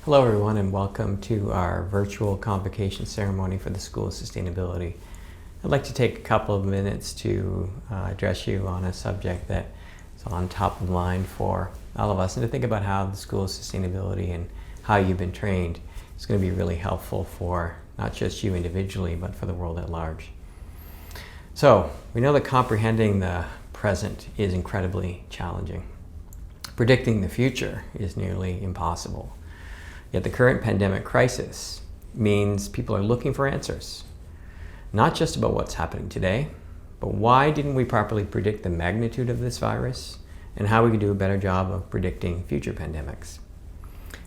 Hello everyone, and welcome to our virtual convocation ceremony for the School of Sustainability. I'd like to take a couple of minutes to address you on a subject that is on top of mind for all of us, and to think about how the School of Sustainability and how you've been trained is going to be really helpful for not just you individually, but for the world at large. So, we know that comprehending the present is incredibly challenging. Predicting the future is nearly impossible. Yet the current pandemic crisis means people are looking for answers, not just about what's happening today, but why didn't we properly predict the magnitude of this virus and how we can do a better job of predicting future pandemics.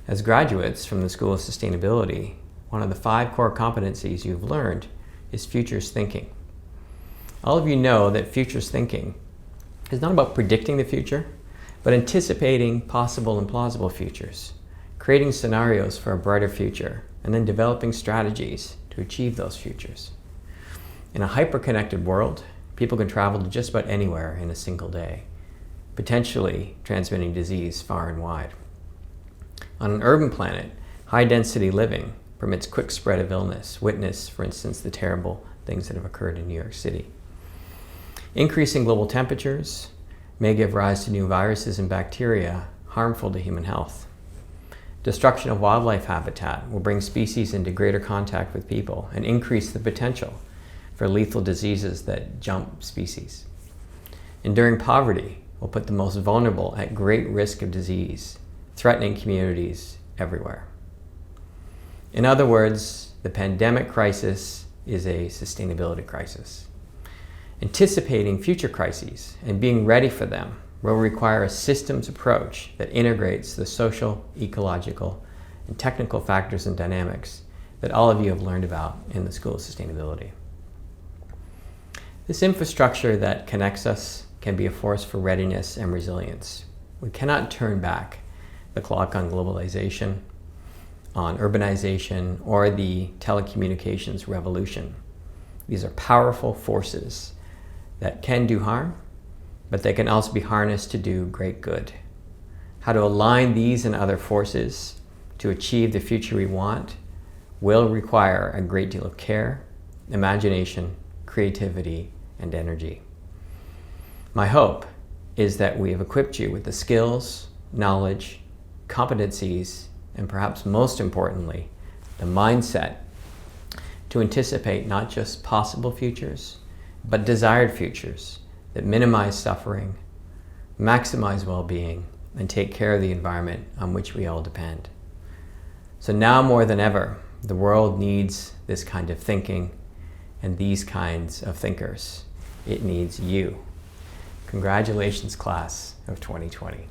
As graduates from the School of Sustainability, one of the 5 core competencies you've learned is futures thinking. All of you know that futures thinking is not about predicting the future, but anticipating possible and plausible futures, creating scenarios for a brighter future, and then developing strategies to achieve those futures. In a hyper-connected world, people can travel to just about anywhere in a single day, potentially transmitting disease far and wide. On an urban planet, high-density living permits quick spread of illness. Witness, for instance, the terrible things that have occurred in New York City. Increasing global temperatures may give rise to new viruses and bacteria harmful to human health. Destruction of wildlife habitat will bring species into greater contact with people and increase the potential for lethal diseases that jump species. Enduring poverty will put the most vulnerable at great risk of disease, threatening communities everywhere. In other words, the pandemic crisis is a sustainability crisis. Anticipating future crises and being ready for them will require a systems approach that integrates the social, ecological, and technical factors and dynamics that all of you have learned about in the School of Sustainability. This infrastructure that connects us can be a force for readiness and resilience. We cannot turn back the clock on globalization, on urbanization, or the telecommunications revolution. These are powerful forces that can do harm, but they can also be harnessed to do great good. How to align these and other forces to achieve the future we want will require a great deal of care, imagination, creativity, and energy. My hope is that we have equipped you with the skills, knowledge, competencies, and perhaps most importantly, the mindset to anticipate not just possible futures, but desired futures that minimize suffering, maximize well-being, and take care of the environment on which we all depend. So now more than ever, the world needs this kind of thinking and these kinds of thinkers. It needs you. Congratulations, class of 2020.